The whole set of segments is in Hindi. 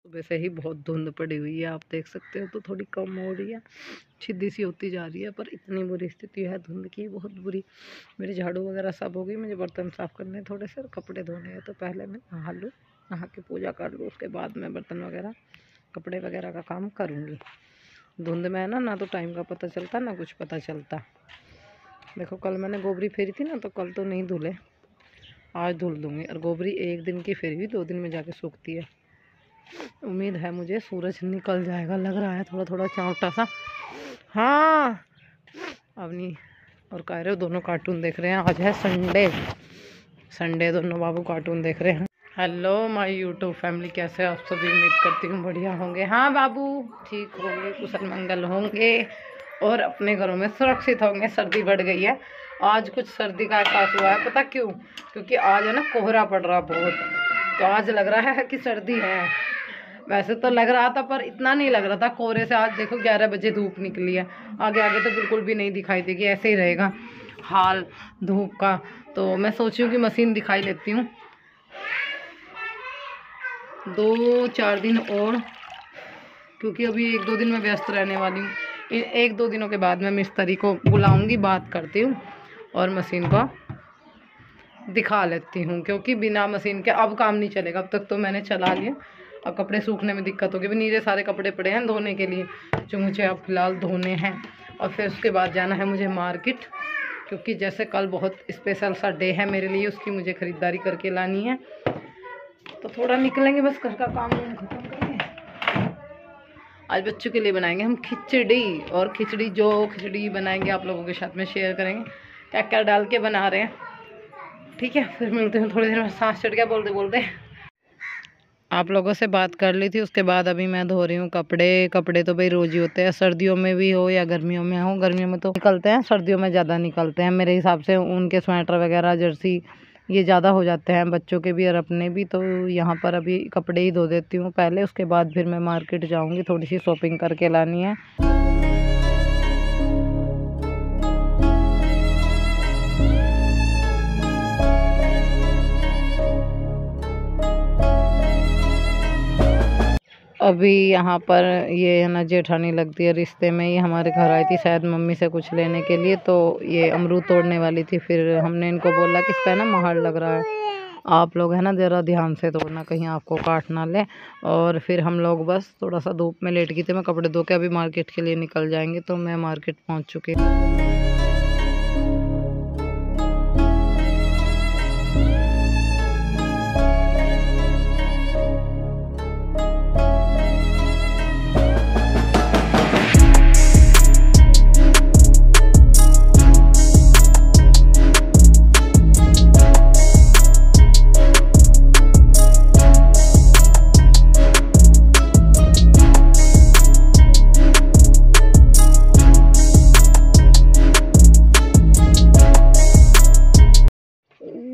सुबह से ही बहुत धुंध पड़ी हुई है, आप देख सकते हो। तो थोड़ी कम हो रही है, छिद्दी सी होती जा रही है, पर इतनी बुरी स्थिति है धुंध की, बहुत बुरी। मेरी झाड़ू वगैरह सब हो गई, मुझे बर्तन साफ़ करने थोड़े से और कपड़े धोने हैं। तो पहले मैं नहा लूँ, नहा के पूजा कर लूँ, उसके बाद मैं बर्तन वगैरह कपड़े वगैरह का काम करूँगी। धुंध में है ना तो टाइम का पता चलता ना कुछ पता चलता। देखो कल मैंने गोबरी फेरी थी ना, तो कल तो नहीं धुले, आज धुल दूँगी। और गोबरी एक दिन की फेरी हुई, 2 दिन में जाके सूखती है। उम्मीद है मुझे सूरज निकल जाएगा, लग रहा है थोड़ा थोड़ा चावटा सा। हाँ अवनी और कायरे दोनों कार्टून देख रहे हैं। आज है संडे दोनों बाबू कार्टून देख रहे हैं। हेलो माय यूट्यूब फैमिली, कैसे आप सभी? उम्मीद करती हूँ बढ़िया होंगे। हाँ बाबू ठीक होंगे, कुशल मंगल होंगे और अपने घरों में सुरक्षित होंगे। सर्दी बढ़ गई है, आज कुछ सर्दी का एहसास हुआ है। पता क्यों? क्योंकि आज है ना कोहरा पड़ रहा बहुत, तो आज लग रहा है कि सर्दी है। वैसे तो लग रहा था पर इतना नहीं लग रहा था कोहरे से। आज देखो 11 बजे धूप निकली है, आगे आगे तो बिल्कुल भी नहीं दिखाई देगी, ऐसे ही रहेगा हाल धूप का। तो मैं सोच रही हूँ कि मशीन दिखाई लेती हूँ 2-4 दिन और, क्योंकि अभी 1-2 दिन में व्यस्त रहने वाली हूँ। 1-2 दिनों के बाद मैं मिस्त्री को बुलाऊंगी, बात करती हूँ और मशीन को दिखा लेती हूँ, क्योंकि बिना मशीन के अब काम नहीं चलेगा। अब तक तो मैंने चला लिया, अब कपड़े सूखने में दिक्कत होगी। नीचे सारे कपड़े पड़े हैं धोने के लिए, जो मुझे अब फिलहाल धोने हैं। और फिर उसके बाद जाना है मुझे मार्केट, क्योंकि जैसे कल बहुत स्पेशल सा डे है मेरे लिए, उसकी मुझे ख़रीदारी करके लानी है। तो थोड़ा निकलेंगे, बस घर का काम खत्म करेंगे। आज बच्चों के लिए बनाएंगे हम खिचड़ी, और खिचड़ी बनाएंगे आप लोगों के साथ में शेयर करेंगे क्या क्या डाल के बना रहे हैं। ठीक है, फिर मिलते हैं थोड़ी देर में। सांस चढ़ गया बोलते बोलते। आप लोगों से बात कर ली थी, उसके बाद अभी मैं धो रही हूँ कपड़े तो भाई रोज ही होते हैं, सर्दियों में भी हो या गर्मियों में हो। गर्मियों में तो निकलते हैं, सर्दियों में ज़्यादा निकलते हैं मेरे हिसाब से। उनके स्वेटर वगैरह जर्सी ये ज़्यादा हो जाते हैं, बच्चों के भी और अपने भी। तो यहाँ पर अभी कपड़े ही धो देती हूँ पहले, उसके बाद फिर मैं मार्केट जाऊँगी, थोड़ी सी शॉपिंग करके लानी है। अभी यहाँ पर ये है ना जेठानी लगती है रिश्ते में, ये हमारे घर आई थी शायद मम्मी से कुछ लेने के लिए। तो ये अमरूद तोड़ने वाली थी, फिर हमने इनको बोला कि इस पर ना महर लग रहा है, आप लोग है ना ज़रा ध्यान से तोड़ना, कहीं आपको काट ना ले। और फिर हम लोग बस थोड़ा सा धूप में लेट गए थे, मैं कपड़े धो के अभी मार्केट के लिए निकल जाएंगे। तो मैं मार्केट पहुँच चुकी हूँ।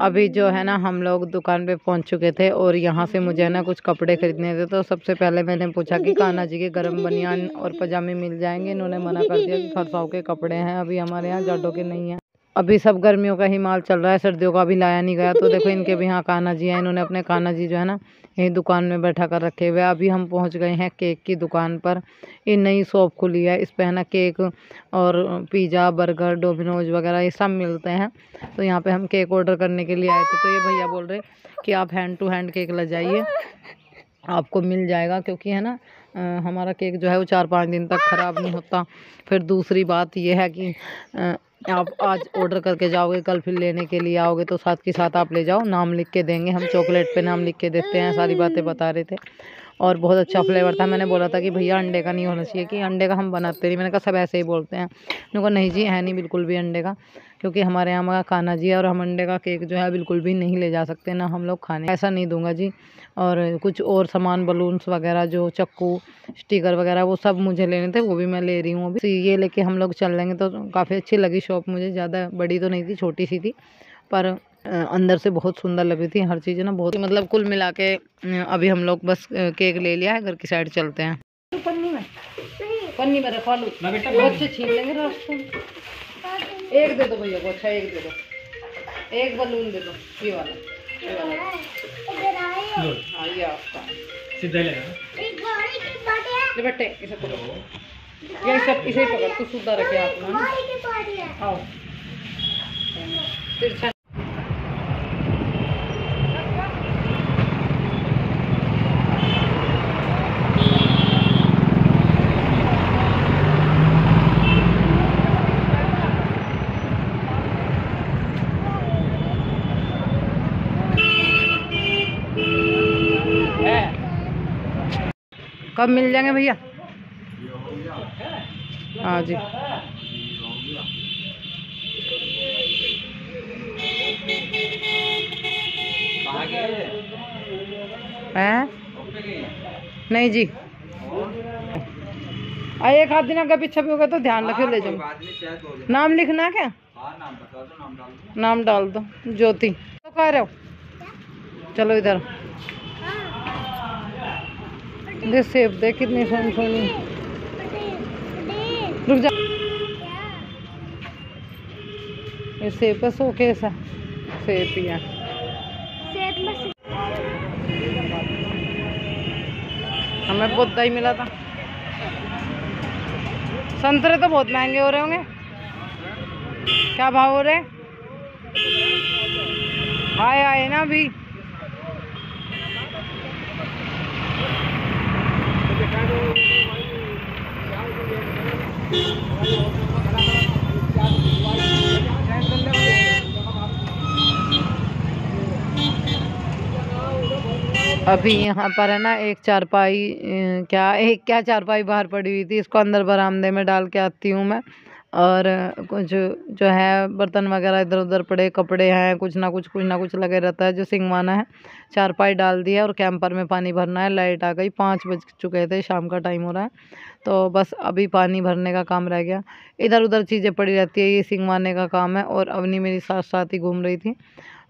अभी जो है ना हम लोग दुकान पे पहुंच चुके थे, और यहाँ से मुझे है ना कुछ कपड़े खरीदने थे। तो सबसे पहले मैंने पूछा कि कान्हा जी के गर्म बनियान और पजामे मिल जाएंगे। इन्होंने मना कर दिया कि खरसाव के कपड़े हैं, अभी हमारे यहाँ जाडो के नहीं हैं। अभी सब गर्मियों का ही माल चल रहा है, सर्दियों का अभी लाया नहीं गया। तो देखो इनके भी यहाँ कान्हा जी हैं, इन्होंने अपने कान्हा जी जो है ना यही दुकान में बैठा कर रखे हुए। अभी हम पहुँच गए हैं केक की दुकान पर। ये नई शॉप खुली है, इस पर है ना केक और पिज़्ज़ा बर्गर डोमिनोज वगैरह ये सब मिलते हैं। तो यहाँ पे हम केक ऑर्डर करने के लिए आए थे। तो ये भैया बोल रहे कि आप हैंड टू हैंड केक ले जाइए, आपको मिल जाएगा, क्योंकि है ना हमारा केक जो है वो 4-5 दिन तक ख़राब नहीं होता। फिर दूसरी बात ये है कि आप आज ऑर्डर करके जाओगे, कल फिर लेने के लिए आओगे तो साथ के साथ आप ले जाओ, नाम लिख के देंगे हम, चॉकलेट पे नाम लिख के देते हैं। सारी बातें बता रहे थे और बहुत अच्छा फ्लेवर था। मैंने बोला था कि भैया अंडे का नहीं होना चाहिए, कि अंडे का हम बनाते नहीं। मैंने कहा सब ऐसे ही बोलते हैं। मैंने कहा नहीं जी है नहीं बिल्कुल भी अंडे का, क्योंकि हमारे यहाँ का कान्हा जी है और हम अंडे का केक जो है बिल्कुल भी नहीं ले जा सकते, ना हम लोग खाने, ऐसा नहीं दूंगा जी। और कुछ और सामान बलून्स वगैरह जो चक्कू स्टिकर वगैरह वो सब मुझे लेने थे, वो भी मैं ले रही हूँ अभी। ये लेके हम लोग चल लेंगे। तो काफ़ी अच्छी लगी शॉप मुझे, ज़्यादा बड़ी तो नहीं थी, छोटी सी थी, पर अंदर से बहुत सुंदर लग रही थी हर चीज़ ना, बहुत मतलब कुल मिला के। अभी हम लोग बस केक ले लिया है, घर की साइड चलते हैं। पन्नी में रखवा लो, बच्चे छीन लेंगे रास्ते में। एक दे दो भैया को, अच्छा एक दे दो, एक बलून दे दो, ये वाला हाँ ये आपका सीधा लेना। ले बेटे इसे पकड़ो, ये सब इसे ही पकड़, तू सीधा रखे हाथ में। आओ तिरछा। कब मिल जाएंगे भैया? हाँ जी। हैं? नहीं जी, एक आध दिन का पीछे भी होगा तो ध्यान रखियो, ले जाओ। नाम लिखना है क्या? नाम डाल दो। ज्योति तो कह रहे हो? चलो इधर दे, सेब दे, कितनी सोनी सोनी। रुक जा, ये सेब का शोकेस है, सेब ही है। हमें बहुत दही मिला था। संतरे तो बहुत महंगे हो रहे होंगे, क्या भाव हो रहे? आए आए ना अभी। अभी यहाँ पर है ना एक चारपाई, क्या चारपाई बाहर पड़ी हुई थी, इसको अंदर बरामदे में डाल के आती हूँ मैं। और कुछ जो है बर्तन वगैरह इधर उधर पड़े, कपड़े हैं, कुछ ना कुछ लगे रहता है जो सिंगवाना है। चारपाई डाल दिया और कैंपर में पानी भरना है। लाइट आ गई, 5 बज चुके थे, शाम का टाइम हो रहा है, तो बस अभी पानी भरने का काम रह गया। इधर उधर चीज़ें पड़ी रहती है, ये सिंगवाने का काम है। और अवनी मेरी साथ साथ ही घूम रही थी।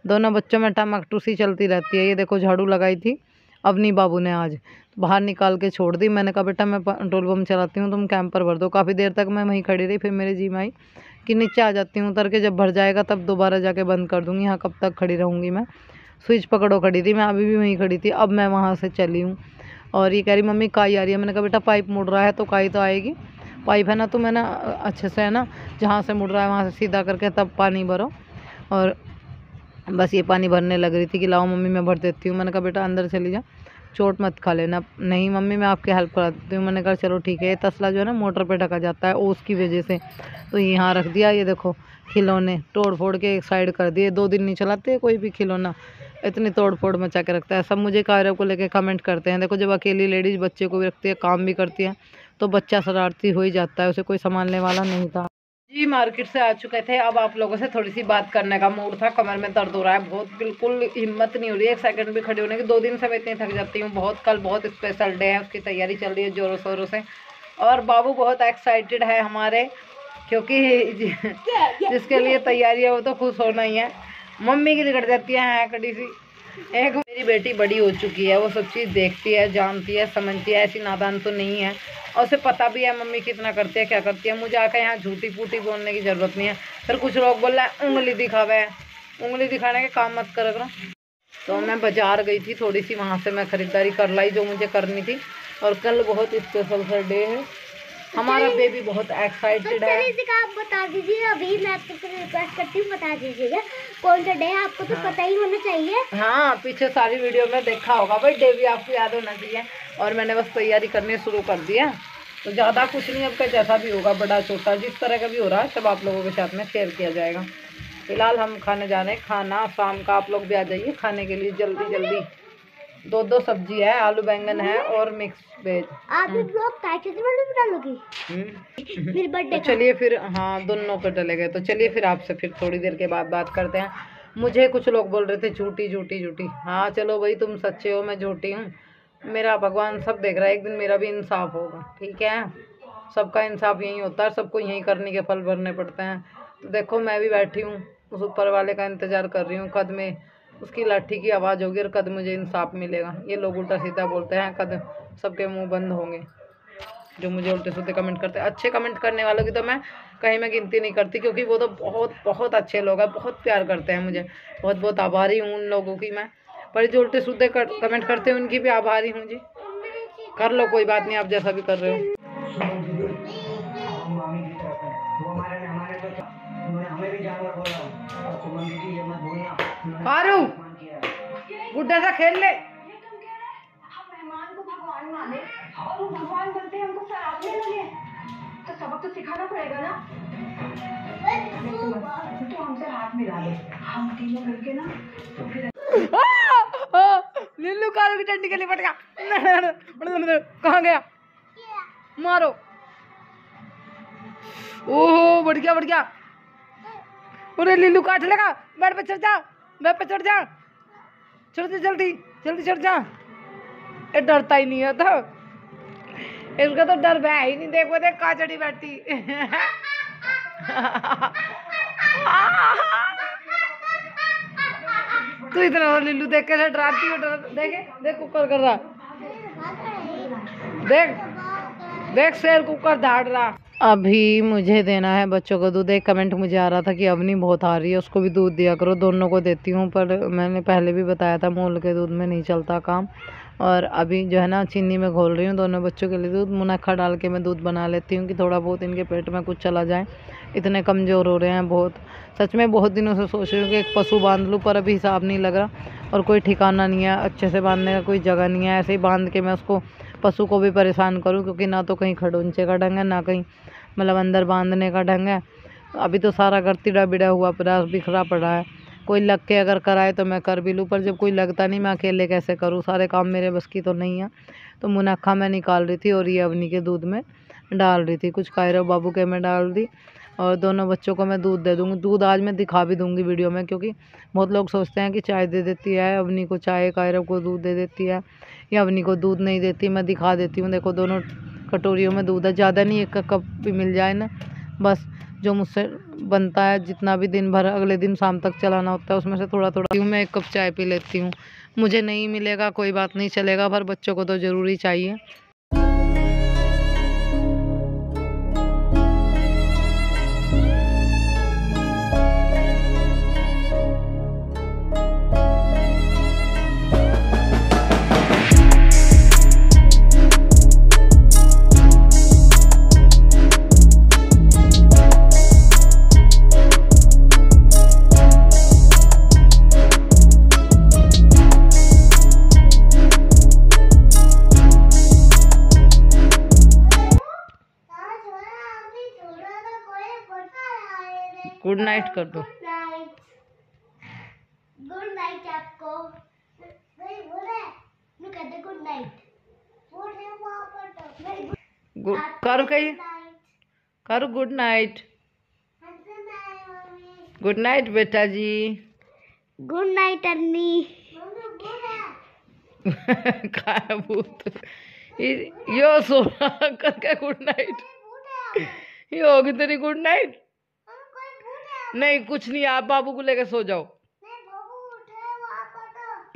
दोनों बच्चों में टमकटूसी चलती रहती है। ये देखो झाड़ू लगाई थी अवनी बाबू ने आज, बाहर निकाल के छोड़ दी। मैंने कहा बेटा मैं पेट्रोल पंप चलाती हूँ, तुम कैंपर भर दो। काफ़ी देर तक मैं वहीं खड़ी रही, फिर मेरी जी में आई कि नीचे आ जाती हूँ, उतर के जब भर जाएगा तब दोबारा जाके बंद कर दूँगी, यहाँ कब तक खड़ी रहूँगी मैं। स्विच पकड़ो खड़ी थी मैं, अभी भी वहीं खड़ी थी। अब मैं वहाँ से चली हूँ और ये कह रही मम्मी काई आ रही है। मैंने कहा बेटा पाइप मुड़ रहा है तो काई तो आएगी, पाइप है ना, तो मैं ना अच्छे से है ना, जहाँ से मुड़ रहा है वहाँ से सीधा करके तब पानी भरो। और बस ये पानी भरने लग रही थी कि लाओ मम्मी मैं भर देती हूँ। मैंने कहा बेटा अंदर चली जा, चोट मत खा लेना। नहीं मम्मी मैं आपकी हेल्प करा देती हूँ। मैंने कहा चलो ठीक है। ये तसला जो है ना मोटर पे ढका जाता है ओस की वजह से, तो यहाँ रख दिया। ये देखो खिलौने तोड़ फोड़ के एक साइड कर दिए। 2 दिन नहीं चलाते कोई भी खिलौना, इतनी तोड़ फोड़ मचा के रखता है। सब मुझे कार्य को लेकर कमेंट करते हैं। देखो जब अकेली लेडीज़ बच्चे को भी रखती है, काम भी करती है, तो बच्चा शरारती हो ही जाता है, उसे कोई संभालने वाला नहीं था जी। मार्केट से आ चुके थे, अब आप लोगों से थोड़ी सी बात करने का मूड था। कमर में दर्द हो रहा है बहुत, बिल्कुल हिम्मत नहीं हो रही है एक सेकंड भी खड़ी होने की। 2 दिन से मैं इतनी थक जाती हूँ बहुत। कल बहुत स्पेशल डे है, उसकी तैयारी चल रही है जोरों शोरों से। और बाबू बहुत एक्साइटेड है हमारे, क्योंकि जिसके लिए तैयारी है वो तो खुश होना ही है। मम्मी की निकट जाती है कड़ी सी। एक मेरी बेटी बड़ी हो चुकी है, वो सब चीज़ देखती है, जानती है, समझती है, ऐसी नादान तो नहीं है। और उसे पता भी है मम्मी कितना करती है, क्या करती है। मुझे आकर यहाँ झूठी फूटी बोलने की ज़रूरत नहीं है। फिर कुछ लोग बोल रहे हैं उंगली दिखावे है, उंगली दिखाने के काम मत कर करो। तो मैं बाजार गई थी थोड़ी सी, वहाँ से मैं ख़रीदारी कर लाई जो मुझे करनी थी। और कल बहुत स्पेशल सा डे है, हमारा बेबी बहुत एक्साइटेड है। आप बता दीजिए, अभी मैं आपको रिक्वेस्ट करती हूँ बता दीजिएगा कौन सा डे है, आपको तो पता ही होना चाहिए। हाँ पीछे सारी वीडियो में देखा होगा भाई, डे भी आपको याद होना चाहिए। और मैंने बस तैयारी करनी शुरू कर दी है, तो ज़्यादा कुछ नहीं। अब का जैसा भी होगा, बड़ा छोटा जिस तरह का भी हो रहा है, सब आप लोगों के साथ में शेयर किया जाएगा। फिलहाल हम खाने जा रहे हैं खाना शाम का। आप लोग भी आ जाइए खाने के लिए जल्दी जल्दी। 2 सब्जी है, आलू बैंगन है और मिक्स वेज। आप भी ब्लॉग टाइटल में डालोगी फिर बर्थडे तो चलिए फिर, हाँ दोनों को डले गए। तो चलिए फिर आपसे फिर थोड़ी देर के बाद बात करते हैं। मुझे कुछ लोग बोल रहे थे झूठी झूठी झूठी। हाँ चलो भाई तुम सच्चे हो, मैं झूठी हूँ। मेरा भगवान सब देख रहा है, एक दिन मेरा भी इंसाफ होगा, ठीक है। सबका इंसाफ यही होता है, सबको यही करने के फल भरने पड़ते हैं। तो देखो मैं भी बैठी हूँ, उस ऊपर वाले का इंतज़ार कर रही हूँ। कद में उसकी लाठी की आवाज़ होगी और कद मुझे इंसाफ मिलेगा। ये लोग उल्टा सीधा बोलते हैं, कद सबके मुंह बंद होंगे जो मुझे उल्टे सीधे कमेंट करते हैं। अच्छे कमेंट करने वालों की तो मैं कहीं में गिनती नहीं करती, क्योंकि वो तो बहुत बहुत अच्छे लोग हैं, बहुत प्यार करते हैं मुझे। बहुत बहुत आभारी हूँ उन लोगों की मैं। पर जो उल्टे सीधे कमेंट करते हैं उनकी भी आभारी हूँ जी। कर लो, कोई बात नहीं, आप जैसा भी कर रहे हो। पारू गुड्डा सा खेल ले। मेहमान को भगवान माने और वो भगवान बनते हमको सराहने लगे, तो सबक तो सिखाना पड़ेगा ना। तो हमसे हाथ मिला दे, हम तीनों मिलके ना तो फिर लिल्लू कारू की टंडी के लिए पटका। कहाँ गया? मारो। ओहो बढ़ गया, बढ़ गया। अरे लिल्लू काट लेगा। बेड पे चढ़ जा, बेड पे चढ़ जा, चढ़ जा, जल्दी जल्दी चढ़ जा। ये डरता ही नहीं है तो, इसका तो डर है ही नहीं। देखो देख कहाँ चढ़ी बैठी। तू इतना लिल्लू देख के डराती हो, देखे देख कुकर कर रहा, देख देख शेर कुकर धाड़ रहा। अभी मुझे देना है बच्चों को दूध। एक कमेंट मुझे आ रहा था कि अवनी बहुत आ रही है, उसको भी दूध दिया करो। दोनों को देती हूँ, पर मैंने पहले भी बताया था मोल के दूध में नहीं चलता काम। और अभी जो है ना चीनी में घोल रही हूँ दोनों बच्चों के लिए दूध। मुनक्खा डाल के मैं दूध बना लेती हूँ कि थोड़ा बहुत इनके पेट में कुछ चला जाए। इतने कमज़ोर हो रहे हैं बहुत, सच में बहुत दिनों से सोच रही हूँ कि एक पशु बांध लूँ, पर अभी हिसाब नहीं लग रहा और कोई ठिकाना नहीं है, अच्छे से बांधने का कोई जगह नहीं है। ऐसे ही बांध के मैं उसको पशु को भी परेशान करूँ, क्योंकि ना तो कहीं खड़ूंचे का ढंग है, ना कहीं मतलब अंदर बांधने का ढंग है। अभी तो सारा घर तिड़ा बिड़ा हुआ पड़ा, बिखरा पड़ा है। कोई लग के अगर कराए तो मैं कर भी लूँ, पर जब कोई लगता नहीं मैं अकेले कैसे करूँ, सारे काम मेरे बस की तो नहीं है। तो मुनक्खा मैं निकाल रही थी और ये अवनी के दूध में डाल रही थी, कुछ कायरव बाबू के में डाल दी और दोनों बच्चों को मैं दूध दे दूँगी। दूध आज मैं दिखा भी दूँगी वीडियो में, क्योंकि बहुत लोग सोचते हैं कि चाय दे देती है, अवनी को चाय, कायरव को दूध दे देती है, या अवनी को दूध नहीं देती। मैं दिखा देती हूँ, देखो दोनों कटोरियों में दूध है, ज़्यादा नहीं, एक कप भी मिल जाए ना, बस जो मुझसे बनता है, जितना भी दिन भर अगले दिन शाम तक चलाना होता है उसमें से थोड़ा थोड़ा मैं एक कप चाय पी लेती हूँ। मुझे नहीं मिलेगा कोई बात नहीं चलेगा, पर बच्चों को तो ज़रूरी चाहिए। गुड नाइट कर दो। गुड नाइट आपको। नहीं बोल रहे मैं कहते गुड नाइट बोल रहे वहां पर तो गुड करो, कहीं करो गुड नाइट। गुड नाइट बेटा जी। गुड नाइट अन्नी। काय भूत यो सो करके गुड नाइट। ये होगी तेरी गुड नाइट। नहीं कुछ नहीं, आप बाबू को लेकर सो जाओ।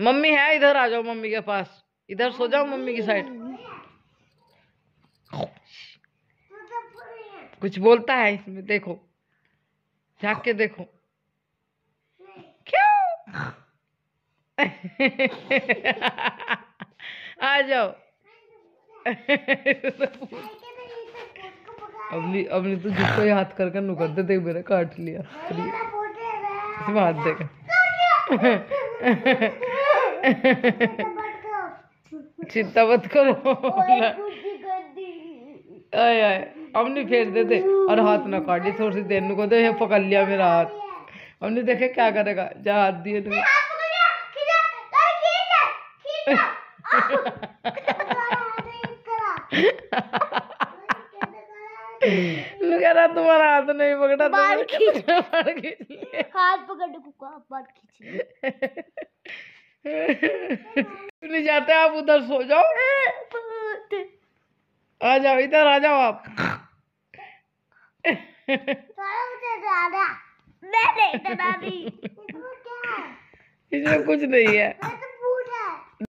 मम्मी है, इधर आ जाओ मम्मी के पास, इधर सो जाओ मम्मी की साइड। कुछ बोलता है इसमें, देखो झाँक के देखो। क्यों? आ जाओ। अबनी तो जिसको ही हाथ कर नु कर दे, मेरा काट लिया इसमें हाथ देगा। चिंता मत करो। आय आय अबनी फेर दे दे और हाथ ना काटी, थोड़ी सी देर को दे, पकड़ लिया मेरा हाथ। अबनी देखे क्या करेगा, जा हाथ दिए तुम। कह रहा तुम्हारा हाथ नहीं पकड़ा, बाल खींच हाथ पकड़ कुका बाल खींच। नहीं जाते आप उधर सो जाओ। आ जाओ इधर, आ जाओ आप। मुझे दादा मैं नहीं दादी। इसमें कुछ नहीं है।